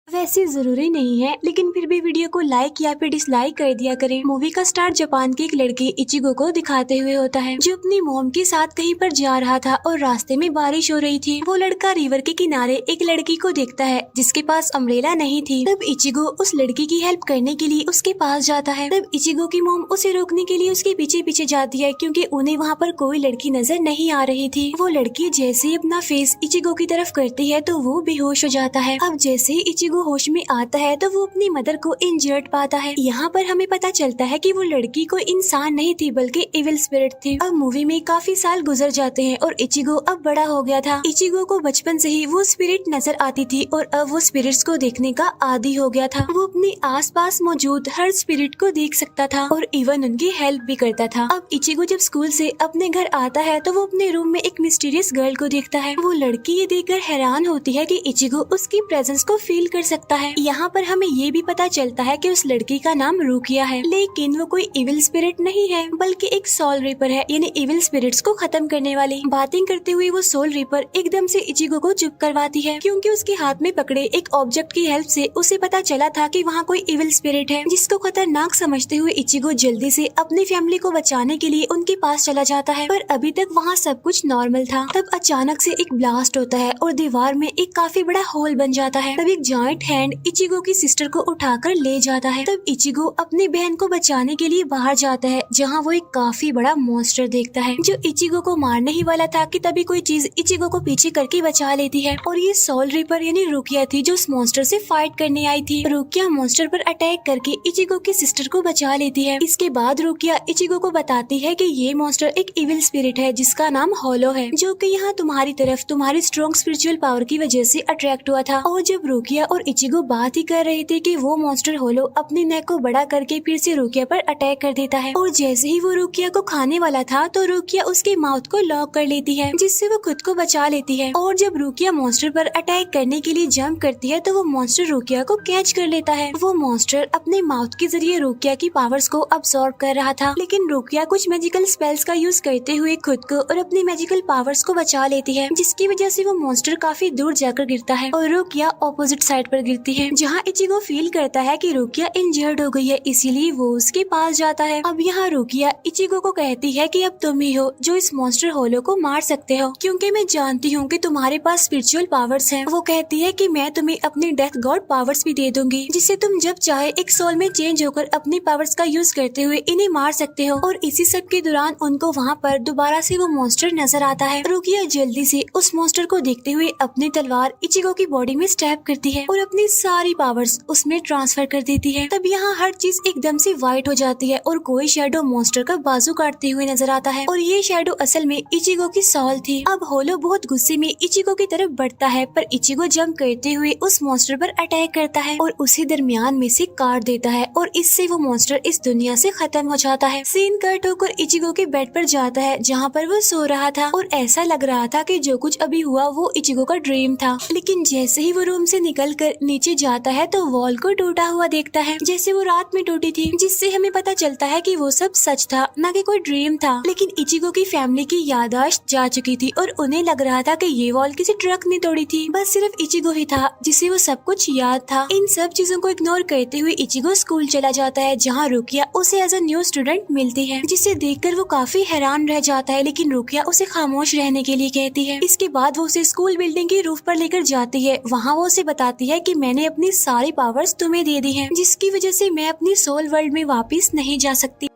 वैसे जरूरी नहीं है, लेकिन फिर भी वीडियो को लाइक या फिर डिसलाइक कर दिया करें। मूवी का स्टार्ट जापान के एक लड़के इचिगो को दिखाते हुए होता है, जो अपनी मॉम के साथ कहीं पर जा रहा था और रास्ते में बारिश हो रही थी। वो लड़का रिवर के किनारे एक लड़की को देखता है जिसके पास अम्ब्रेला नहीं थी। तब इचिगो उस लड़की की हेल्प करने के लिए उसके पास जाता है। तब इचिगो की मॉम उसे रोकने के लिए उसके पीछे पीछे जाती है, क्योंकि उन्हें वहाँ पर कोई लड़की नजर नहीं आ रही थी। वो लड़की जैसे ही अपना फेस इचिगो की तरफ करती है तो वो बेहोश हो जाता है। अब जैसे ही इचिगो होश में आता है तो वो अपनी मदर को इंजर्ड पाता है। यहाँ पर हमें पता चलता है कि वो लड़की कोई इंसान नहीं थी बल्कि इविल स्पिरिट थी। अब मूवी में काफी साल गुजर जाते हैं और इचिगो अब बड़ा हो गया था। इचिगो को बचपन से ही वो स्पिरिट नजर आती थी और अब वो स्पिरिट्स को देखने का आदी हो गया था। वो अपने आसपास मौजूद हर स्पिरिट को देख सकता था और इवन उनकी हेल्प भी करता था। अब इचिगो जब स्कूल से अपने घर आता है तो वो अपने रूम में एक मिस्टीरियस गर्ल को देखता है। वो लड़की ये देखकर हैरान होती है कि इचिगो उसकी प्रेजेंस को फील कर सकता है। यहाँ पर हमें ये भी पता चलता है कि उस लड़की का नाम रुकिया है, लेकिन वो कोई इविल स्पिरिट नहीं है बल्कि एक सोल रीपर है, यानी इविल स्पिरिट्स को खत्म करने वाली। बातें करते हुए वो सोल रीपर एकदम से इचिगो को चुप करवाती है, क्योंकि उसके हाथ में पकड़े एक ऑब्जेक्ट की हेल्प से उसे पता चला था कि वहाँ कोई इविल स्पिरिट है, जिसको खतरनाक समझते हुए इचिगो जल्दी से अपनी फैमिली को बचाने के लिए उनके पास चला जाता है। पर अभी तक वहाँ सब कुछ नॉर्मल था। तब अचानक से एक ब्लास्ट होता है और दीवार में एक काफी बड़ा होल बन जाता है। तब एक जॉइंट हैंड इचिगो की सिस्टर को उठाकर ले जाता है। तब इचिगो अपनी बहन को बचाने के लिए बाहर जाता है, जहाँ वो एक काफी बड़ा मॉन्स्टर देखता है जो इचिगो को मारने ही वाला था कि तभी कोई चीज इचिगो को पीछे करके बचा लेती है। और ये सोल रीपर यानी रुकिया थी जो उस मॉन्स्टर से फाइट करने आई थी। रुकिया मॉन्स्टर पर अटैक करके इचिगो की सिस्टर को बचा लेती है। इसके बाद रुकिया इचिगो को बताती है कि ये मॉन्स्टर एक इविल स्पिरिट है जिसका नाम होलो है, जो कि यहाँ तुम्हारी तरफ तुम्हारी स्ट्रॉन्ग स्पिरिचुअल पावर की वजह से अट्रैक्ट हुआ था। और जब रुकिया और इचिगो बात ही कर रहे थे कि वो मॉन्स्टर होलो अपनी नेक को बड़ा करके फिर से रुकिया पर अटैक कर देता है। और जैसे ही वो रुकिया को खाने वाला था तो रुकिया उसके माउथ को लॉक कर लेती है, जिससे वो खुद को बचा लेती है। और जब रुकिया मॉन्स्टर पर अटैक करने के लिए जंप करती है तो वो मॉन्स्टर रुकिया को कैच कर लेता है। वो मॉन्स्टर अपने माउथ के जरिए रुकिया की पावर्स को अब्सॉर्ब कर रहा था, लेकिन रुकिया कुछ मैजिकल स्पेल्स का यूज करते हुए खुद को और अपनी मैजिकल पावर्स को बचा लेती है, जिसकी वजह से वो मॉन्स्टर काफी दूर जाकर गिरता है और रुकिया ऑपोजिट साइड पर गिरती है, जहाँ इचिगो फील करता है कि रुकिया इंजर्ड हो गई है, इसीलिए वो उसके पास जाता है। अब यहाँ रुकिया इचिगो को कहती है कि अब तुम ही हो जो इस मॉन्स्टर होलो को मार सकते हो, क्योंकि मैं जानती हूँ कि तुम्हारे पास स्पिरिचुअल पावर्स हैं। वो कहती है कि मैं तुम्हें अपनी डेथ गॉड पावर्स भी दे दूंगी, जिससे तुम जब चाहे एक सोल में चेंज होकर अपनी पावर्स का यूज करते हुए इन्हें मार सकते हो। और इसी सब के दौरान उनको वहाँ पर दोबारा से वो मॉन्स्टर नजर आता है। रुकिया जल्दी से उस मॉन्स्टर को देखते हुए अपनी तलवार इचिगो की बॉडी में स्टैब करती है और अपनी सारी पावर्स उसमें ट्रांसफर कर देती है। तब यहाँ हर चीज एकदम से व्हाइट हो जाती है और कोई शैडो मॉन्स्टर का बाजू काटते हुए नजर आता है, और ये शैडो असल में इचिगो की सॉल थी। अब होलो बहुत गुस्से में इचिगो की तरफ बढ़ता है, पर इचिगो जंप करते हुए उस मॉन्स्टर पर अटैक करता है और उसी दरमियान में से काट देता है, और इससे वो मॉन्स्टर इस दुनिया से खत्म हो जाता है। सीन कट होकर इचिगो के बेड पर जाता है, जहाँ पर वो सो रहा था और ऐसा लग रहा था कि जो कुछ अभी हुआ वो इचिगो का ड्रीम था। लेकिन जैसे ही वो रूम से निकलकर नीचे जाता है तो वॉल को टूटा हुआ देखता है, जैसे वो रात में टूटी थी, जिससे हमें पता चलता है कि वो सब सच था, न कि कोई ड्रीम था। लेकिन इचिगो की फैमिली की याददाश्त जा चुकी थी और उन्हें लग रहा था कि ये वॉल किसी ट्रक ने तोड़ी थी, बस सिर्फ इचिगो ही था जिसे वो सब कुछ याद था। इन सब चीजों को इग्नोर करते हुए इचिगो स्कूल चला जाता है, जहाँ रुकिया उसे एज अ न्यू स्टूडेंट मिलती है, जिसे देखकर वो काफी हैरान रह जाता है, लेकिन रुकिया उसे खामोश रहने के लिए कहती है। इसके बाद वो उसे स्कूल बिल्डिंग की रूफ पर लेकर जाती है। वहाँ वो उसे बताती है कि मैंने अपनी सारी पावर्स तुम्हें दे दी हैं, जिसकी वजह से मैं अपनी सोल वर्ल्ड में वापस नहीं जा सकती।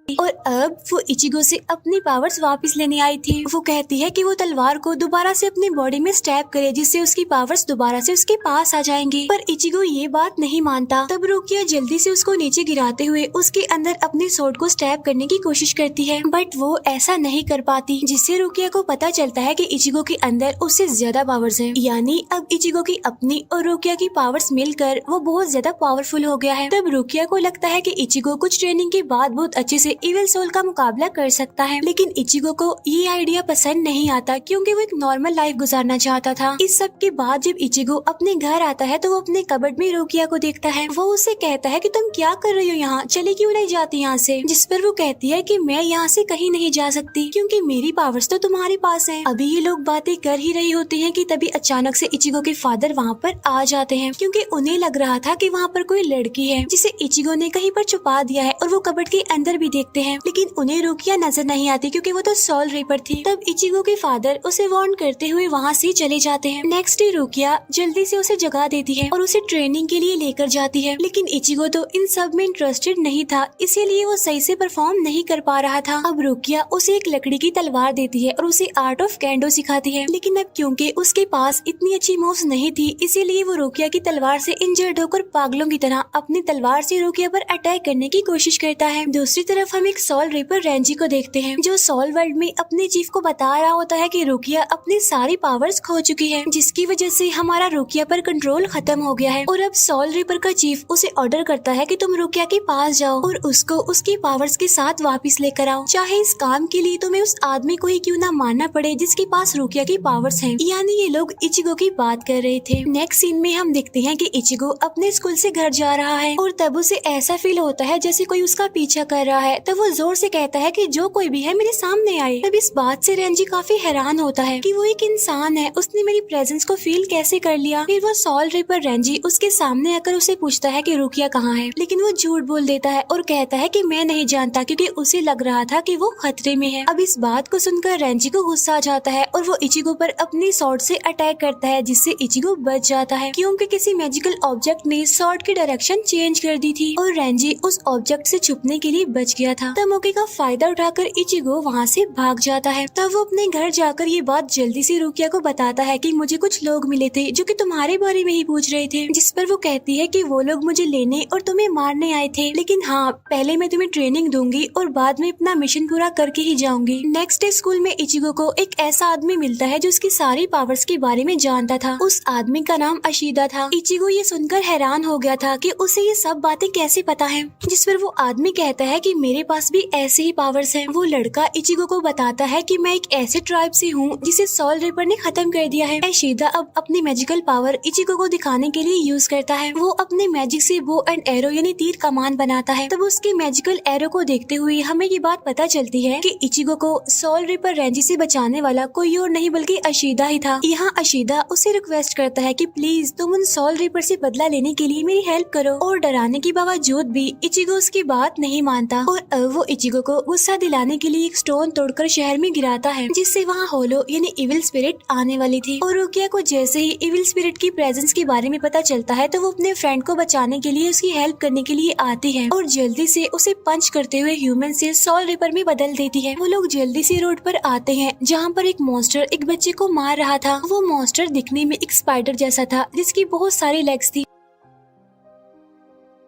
और अब वो इचिगो से अपनी पावर्स वापस लेने आई थी। वो कहती है कि वो तलवार को दोबारा से अपनी बॉडी में स्टैब करे, जिससे उसकी पावर्स दोबारा से उसके पास आ जाएंगी, पर इचिगो ये बात नहीं मानता। तब रुकिया जल्दी से उसको नीचे गिराते हुए उसके अंदर अपनी सोर्ड को स्टैब करने की कोशिश करती है, बट वो ऐसा नहीं कर पाती, जिससे रुकिया को पता चलता है कि इचिगो के अंदर उससे ज्यादा पावर्स हैं। यानी अब इचिगो की अपनी और रुकिया की पावर्स मिलकर वो बहुत ज्यादा पावरफुल हो गया है। तब रुकिया को लगता है कि इचिगो कुछ ट्रेनिंग के बाद बहुत अच्छे से इविल सोल का मुकाबला कर सकता है। लेकिन इचिगो को ये आइडिया पसंद नहीं आता क्योंकि वो एक नॉर्मल लाइफ गुजारना चाहता था। इस सब के बाद जब इचिगो अपने घर आता है तो वो अपने कबर्ड में रुकिया को देखता है। वो उसे कहता है कि तुम क्या कर रही हो यहाँ, चले क्यों नहीं जाती यहाँ से। जिस पर वो कहती है कि मैं यहाँ से कहीं नहीं जा सकती क्योंकि मेरी पावर्स तो तुम्हारे पास है। अभी ये लोग बातें कर ही रही होती हैं कि तभी अचानक से इचिगो के फादर वहाँ पर आ जाते हैं क्योंकि उन्हें लग रहा था कि वहाँ पर कोई लड़की है जिसे इचिगो ने कहीं पर छुपा दिया है और वो कबर्ड के अंदर भी देखते हैं, लेकिन उन्हें रुकिया नजर नहीं आती क्योंकि वो तो सोल रिपर थी। तब इचिगो के फादर उसे वार्न करते हुए वहाँ से चले जाते हैं। नेक्स्ट डे रुकिया जल्दी से उसे जगा देती है और उसे ट्रेनिंग के लिए लेकर जाती है, लेकिन इचिगो तो इन सब में इंटरेस्टेड नहीं था, इसीलिए वो सही से परफॉर्म नहीं कर पा रहा था। अब रुकिया उसे एक लकड़ी की तलवार देती है और उसे आर्ट ऑफ कैंडो सिखाती है, लेकिन अब क्योंकि उसके पास इतनी अच्छी मूव्स नहीं थी इसीलिए वो रुकिया की तलवार से इंजर्ड होकर पागलों की तरह अपनी तलवार से रुकिया पर अटैक करने की कोशिश करता है। दूसरी तरफ हम एक सोल रिपर रेंजी को देखते हैं जो सोल वर्ल्ड में अपने चीफ को बता रहा होता है कि रुकिया अपनी सारी पावर्स खो चुकी है, जिसकी वजह से हमारा रुकिया पर कंट्रोल खत्म हो गया है। और अब सोल रिपर का चीफ उसे ऑर्डर करता है कि तुम रुकिया के पास जाओ और उसको उसकी पावर्स के साथ वापस लेकर आओ, चाहे इस काम के लिए तुम्हें उस आदमी को ही क्यों ना मानना पड़े जिसके पास रुकिया की पावर्स हैं। यानी ये लोग इचिगो की बात कर रहे थे। नेक्स्ट सीन में हम देखते हैं कि इचिगो अपने स्कूल से घर जा रहा है और तब उसे ऐसा फील होता है जैसे कोई उसका पीछा कर रहा है। तब वो जोर से कहता है कि जो कोई भी है मेरे सामने आए। तब इस बात से रेंजी काफी हैरान होता है कि वो एक इंसान है, उसने मेरी प्रेजेंस को फील कैसे कर लिया। फिर वो सोल रिपर रेंजी उसके सामने आकर उसे पूछता है कि रुकिया कहाँ है, लेकिन वो झूठ बोल देता है और कहता है कि मैं नहीं जानता क्योंकि उसे लग रहा था कि वो खतरे में है। अब इस बात को सुनकर रेंजी को गुस्सा आ जाता है और वो इचिगो पर अपनी स्वॉर्ड से अटैक करता है, जिससे इचिगो बच जाता है क्योंकि किसी मैजिकल ऑब्जेक्ट ने स्वॉर्ड की डायरेक्शन चेंज कर दी थी और रेंजी उस ऑब्जेक्ट से छुपने के लिए बच गया था। तब मौके का फायदा उठाकर इचिगो वहाँ से भाग जाता है। तब वो अपने घर जाकर ये बात जल्दी से रुकिया को बताता है कि मुझे कुछ लोग मिले थे जो कि तुम्हारे बारे में ही पूछ रहे थे, जिस पर वो कहती है कि वो लोग मुझे लेने और तुम्हें मारने आए थे, लेकिन हाँ पहले मैं तुम्हें ट्रेनिंग दूंगी और बाद में अपना मिशन पूरा करके ही जाऊंगी। नेक्स्ट डे स्कूल में इचिगो को एक ऐसा आदमी मिलता है जो उसकी सारी पावर्स के बारे में जानता था। उस आदमी का नाम अशीदा था। इचिगो ये सुनकर हैरान हो गया था कि उसे ये सब बातें कैसे पता है, जिस पर वो आदमी कहता है कि मेरे पास भी ऐसे ही पावर्स हैं। वो लड़का इचिगो को बताता है कि मैं एक ऐसे ट्राइब से हूँ जिसे सोल रिपर ने खत्म कर दिया है। अशीदा अब अपनी मैजिकल पावर इचिगो को दिखाने के लिए यूज करता है। वो अपने मैजिक से बो एंड एरो यानी तीर कमान बनाता है। तब उसके मैजिकल एरो को देखते हुए हमें ये बात पता चलती है कि इचिगो को सोल रिपर रेंजी से बचाने वाला कोई और नहीं बल्कि अशीदा ही था। यहाँ अशीदा उसे रिक्वेस्ट करता है कि प्लीज तुम उन सोल रिपर से बदला लेने के लिए मेरी हेल्प करो, और डराने के बावजूद भी इचिगो उसकी बात नहीं मानता और अब वो इचिगो को गुस्सा दिलाने के लिए एक स्टोन तोड़कर शहर में गिराता है, जिससे वहाँ होलो यानी इविल स्पिरिट आने वाली थी। और रुकिया को जैसे ही इविल स्पिरिट की प्रेजेंस के बारे में पता चलता है तो वो अपने फ्रेंड को बचाने के लिए उसकी हेल्प करने के लिए आती है और जल्दी से उसे पंच करते हुए ह्यूमन से सोल रिपर में बदल देती है। वो लोग जल्दी से रोड पर आते हैं जहाँ पर एक मॉन्स्टर एक बच्चे को मार रहा था। वो मॉन्स्टर दिखने में एक स्पाइडर जैसा था जिसकी बहुत सारी लेग्स थी।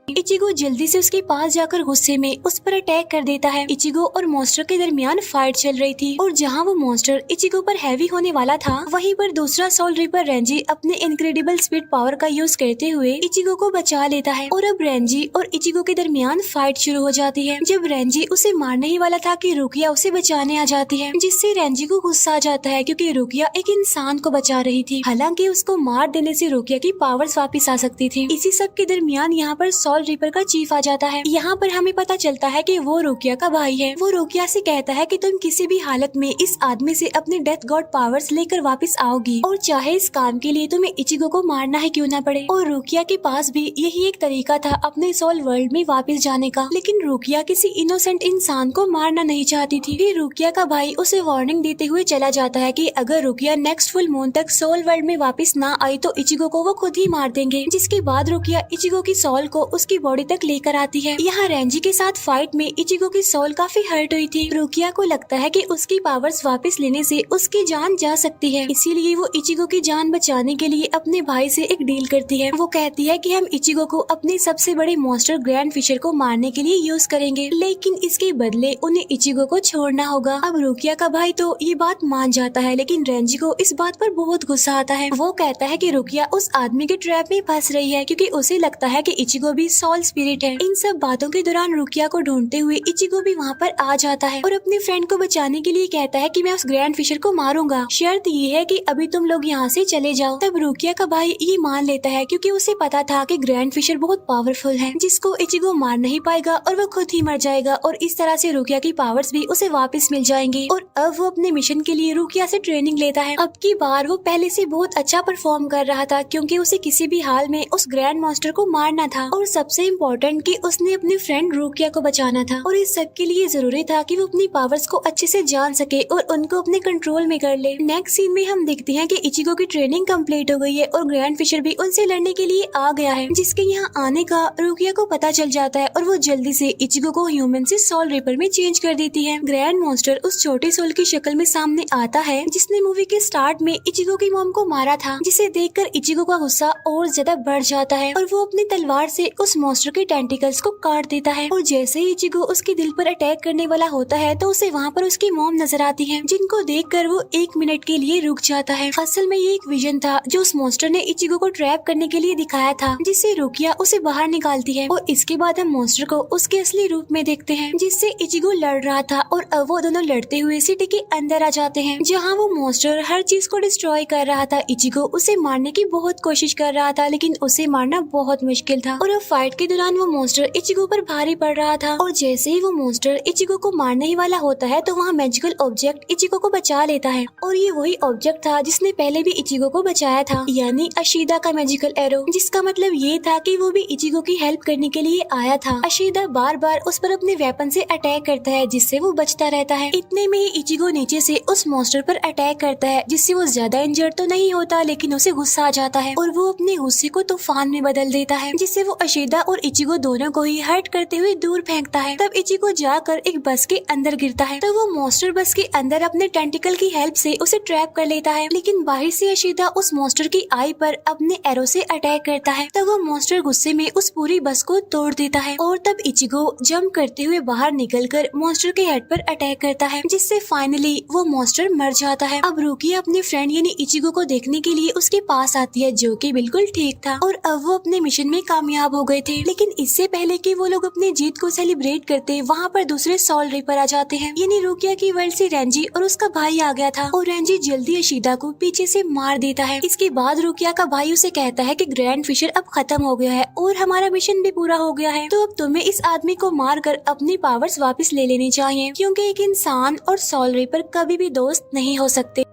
इचिगो जल्दी से उसके पास जाकर गुस्से में उस पर अटैक कर देता है। इचिगो और मॉन्स्टर के दरमियान फाइट चल रही थी और जहां वो मॉन्स्टर इचिगो पर हैवी होने वाला था वहीं पर दूसरा सोल रिपर रेंजी अपने इनक्रेडिबल स्पीड पावर का यूज करते हुए इचिगो को बचा लेता है। और अब रेंजी और इचिगो के दरमियान फाइट शुरू हो जाती है। जब रेंजी उसे मारने ही वाला था कि रुकिया उसे बचाने आ जाती है, जिससे रेंजी को गुस्सा आ जाता है क्योंकि रुकिया एक इंसान को बचा रही थी। हालांकि उसको मार देने से रुकिया की पावर्स वापिस आ सकती थी। इसी सब के दरमियान यहाँ पर सोल रिपर का चीफ आ जाता है। यहाँ पर हमें पता चलता है कि वो रुकिया का भाई है। वो रुकिया से कहता है कि तुम किसी भी हालत में इस आदमी से अपने डेथ गॉड पावर्स लेकर वापस आओगी और चाहे इस काम के लिए तुम्हें इचिगो को मारना ही क्यों ना पड़े। और रुकिया के पास भी यही एक तरीका था अपने सोल वर्ल्ड में वापस जाने का, लेकिन रुकिया किसी इनोसेंट इंसान को मारना नहीं चाहती थी। फिर रुकिया का भाई उसे वार्निंग देते हुए चला जाता है कि अगर रुकिया नेक्स्ट फुल मून तक सोल वर्ल्ड में वापस ना आई तो इचिगो को वो खुद ही मार देंगे। जिसके बाद रुकिया इचिगो की सोल को उसकी बॉडी तक लेकर आती है। यहाँ रेंजी के साथ फाइट में इचिगो की सोल काफी हर्ट हुई थी। रुकिया को लगता है कि उसकी पावर्स वापस लेने से उसकी जान जा सकती है, इसीलिए वो इचिगो की जान बचाने के लिए अपने भाई से एक डील करती है। वो कहती है कि हम इचिगो को अपने सबसे बड़े मॉन्स्टर ग्रैंड फिशर को मारने के लिए यूज करेंगे, लेकिन इसके बदले उन्हें इचिगो को छोड़ना होगा। अब रुकिया का भाई तो ये बात मान जाता है, लेकिन रेंजी को इस बात पर बहुत गुस्सा आता है। वो कहता है कि रुकिया उस आदमी के ट्रैप में फंस रही है क्योंकि उसे लगता है कि इचिगो भी सॉल स्पिरिट है। इन सब बातों के दौरान रुकिया को ढूंढते हुए इचिगो भी वहाँ पर आ जाता है और अपने फ्रेंड को बचाने के लिए कहता है कि मैं उस ग्रैंड फिशर को मारूंगा, शर्त ये है कि अभी तुम लोग यहाँ से चले जाओ। तब रुकिया का भाई ये मान लेता है क्योंकि उसे पता था कि ग्रैंड फिशर बहुत पावरफुल है जिसको इचिगो मार नहीं पाएगा और वो खुद ही मर जाएगा और इस तरह से रुकिया की पावर्स भी उसे वापस मिल जाएंगी। और अब वो अपने मिशन के लिए रुकिया से ट्रेनिंग लेता है। अब की बार वो पहले से बहुत अच्छा परफॉर्म कर रहा था क्योंकि उसे किसी भी हाल में उस ग्रैंड मास्टर को मारना था और सबसे इम्पोर्टेंट कि उसने अपनी फ्रेंड रुकिया को बचाना था। और इस सब के लिए जरूरी था कि वो अपनी पावर्स को अच्छे से जान सके और उनको अपने कंट्रोल में कर ले। नेक्स्ट सीन में हम देखते हैं कि इचिगो की ट्रेनिंग कंप्लीट हो गई है और ग्रैंड फिशर भी उनसे लड़ने के लिए आ गया है, जिसके यहाँ आने का रुकिया को पता चल जाता है और वो जल्दी से इचिगो को ह्यूमन से सोल रिपर में चेंज कर देती है। ग्रैंड मास्टर उस छोटे सोल की शक्ल में सामने आता है जिसने मूवी के स्टार्ट में इचिगो की मॉम को मारा था, जिसे देखकर इचिगो का गुस्सा और ज्यादा बढ़ जाता है और वो अपनी तलवार से उस मॉन्स्टर के टेंटिकल्स को काट देता है। और जैसे ही इचिगो उसके दिल पर अटैक करने वाला होता है तो उसे वहाँ पर उसकी मॉम नजर आती है, जिनको देखकर वो 1 मिनट के लिए रुक जाता है। असल में ये एक विजन था जो उस मॉन्स्टर ने इचिगो को ट्रैप करने के लिए दिखाया था, जिससे रुकिया उसे बाहर निकालती है और इसके बाद हम मॉन्स्टर को उसके असली रूप में देखते हैं जिससे इचिगो लड़ रहा था। और अब वो दोनों लड़ते हुए सिटी के अंदर आ जाते हैं जहाँ वो मॉन्स्टर हर चीज को डिस्ट्रॉय कर रहा था। इचिगो उसे मारने की बहुत कोशिश कर रहा था लेकिन उसे मारना बहुत मुश्किल था और अब फाइट के दौरान वो मॉन्स्टर इचिगो पर भारी पड़ रहा था। और जैसे ही वो मॉन्स्टर इचिगो को मारने ही वाला होता है तो वहाँ मैजिकल ऑब्जेक्ट इचिगो को बचा लेता है और ये वही ऑब्जेक्ट था जिसने पहले भी इचिगो को बचाया था, यानी अशीदा का मैजिकल एरो, जिसका मतलब ये था कि वो भी इचिगो की हेल्प करने के लिए आया था। अशीदा बार बार उस पर अपने वेपन से अटैक करता है जिससे वो बचता रहता है। इतने में ही इचिगो नीचे से उस मॉन्स्टर पर अटैक करता है जिससे वो ज्यादा इंजर्ड तो नहीं होता लेकिन उसे गुस्सा आ जाता है और वो अपने गुस्से को तूफान में बदल देता है, जिससे वो अशीदा और इचिगो दोनों को ही हर्ट करते हुए दूर फेंकता है। तब इचिगो जाकर एक बस के अंदर गिरता है तो वो मॉन्स्टर बस के अंदर अपने टेंटिकल की हेल्प से उसे ट्रैप कर लेता है, लेकिन बाहर से अशीदा उस मॉन्स्टर की आई पर अपने एरो से अटैक करता है। तब वो मॉन्स्टर गुस्से में उस पूरी बस को तोड़ देता है और तब इचिगो जंप करते हुए बाहर निकलकर मॉन्स्टर के हेड पर अटैक करता है, जिससे फाइनली वो मॉन्स्टर मर जाता है। अब रुकिया अपनी फ्रेंड यानी इचिगो को देखने के लिए उसके पास आती है जो कि बिल्कुल ठीक था और अब वो अपने मिशन में कामयाब हो गए थे। लेकिन इससे पहले कि वो लोग अपनी जीत को सेलिब्रेट करते वहाँ पर दूसरे सोल रिपर आ जाते हैं, यानी रुकिया की वर्ल्ड से रेंजी और उसका भाई आ गया था और रेंजी जल्दी अशीदा को पीछे से मार देता है। इसके बाद रुकिया का भाई उसे कहता है कि ग्रैंड फिशर अब खत्म हो गया है और हमारा मिशन भी पूरा हो गया है, तो अब तुम्हें इस आदमी को मार कर अपनी पावर्स वापस ले लेनी चाहिए क्योंकि एक इंसान और सोल रिपर कभी भी दोस्त नहीं हो सकते।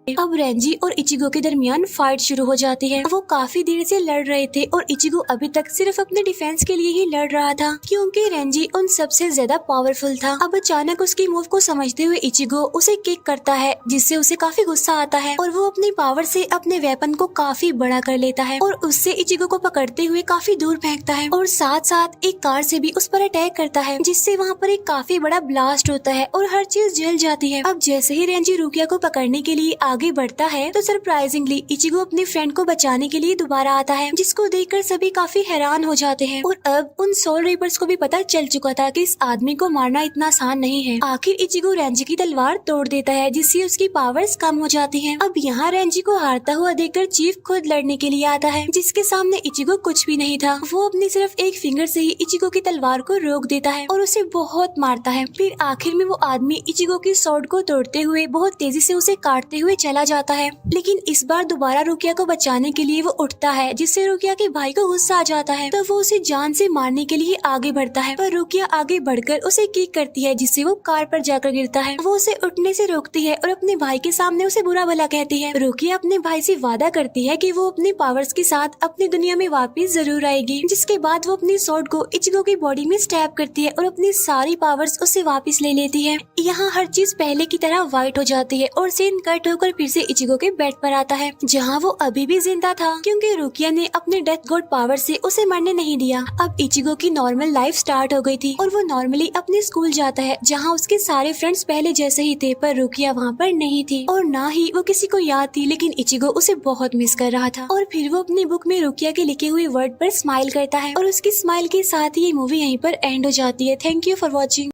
अब रेंजी और इचिगो के दरमियान फाइट शुरू हो जाती है। वो काफी देर से लड़ रहे थे और इचिगो अभी तक सिर्फ अपने डिफेंस के लिए ही लड़ रहा था क्योंकि रेंजी उन सबसे ज्यादा पावरफुल था। अब अचानक उसकी मूव को समझते हुए इचिगो उसे किक करता है जिससे उसे काफी गुस्सा आता है और वो अपनी पावर से अपने वेपन को काफी बड़ा कर लेता है और उससे इचिगो को पकड़ते हुए काफी दूर फेंकता है और साथ साथ एक कार से भी उस पर अटैक करता है, जिससे वहाँ पर एक काफी बड़ा ब्लास्ट होता है और हर चीज जल जाती है। अब जैसे ही रेंजी रुकिया को पकड़ने के लिए आगे बढ़ता है तो सरप्राइजिंगली इचिगो अपने फ्रेंड को बचाने के लिए दोबारा आता है, जिसको देखकर सभी काफी हैरान हो जाते हैं। और अब उन सोल रिपर्स को भी पता चल चुका था कि इस आदमी को मारना इतना आसान नहीं है। आखिर इचिगो रेंजी की तलवार तोड़ देता है जिससे उसकी पावर्स कम हो जाती हैं। अब यहाँ रेंजी को हारता हुआ देखकर चीफ खुद लड़ने के लिए आता है, जिसके सामने इचिगो कुछ भी नहीं था। वो अपनी सिर्फ एक फिंगर से ही इचिगो की तलवार को रोक देता है और उसे बहुत मारता है। फिर आखिर में वो आदमी इचिगो की स्वॉर्ड को तोड़ते हुए बहुत तेजी से उसे काटते हुए चला जाता है, लेकिन इस बार दोबारा रुकिया को बचाने के लिए वो उठता है, जिससे रुकिया के भाई को गुस्सा आ जाता है। तो वो उसे जान से मारने के लिए आगे बढ़ता है, पर रुकिया आगे बढ़कर उसे किक करती है जिससे वो कार पर जाकर गिरता है। वो उसे उठने से रोकती है और अपने भाई के सामने उसे बुरा भला कहती है। रुकिया अपने भाई से वादा करती है कि वो अपने पावर्स के साथ अपनी दुनिया में वापस जरूर आएगी, जिसके बाद वो अपनी स्वॉर्ड को इचिगो की बॉडी में स्टैब करती है और अपनी सारी पावर्स उससे वापस ले लेती है। यहाँ हर चीज पहले की तरह व्हाइट हो जाती है और सीन कट होकर फिर से इचिगो के बेड पर आता है, जहाँ वो अभी भी जिंदा था क्योंकि रुकिया ने अपने डेथ गॉड पावर से उसे मरने नहीं दिया। अब इचिगो की नॉर्मल लाइफ स्टार्ट हो गई थी और वो नॉर्मली अपने स्कूल जाता है, जहाँ उसके सारे फ्रेंड्स पहले जैसे ही थे, पर रुकिया वहाँ पर नहीं थी और ना ही वो किसी को याद थी। लेकिन इचिगो उसे बहुत मिस कर रहा था और फिर वो अपनी बुक में रुकिया के लिखे हुए वर्ड पर स्माइल करता है और उसकी स्माइल के साथ ही ये मूवी यहीं पर एंड हो जाती है। Thank you for watching.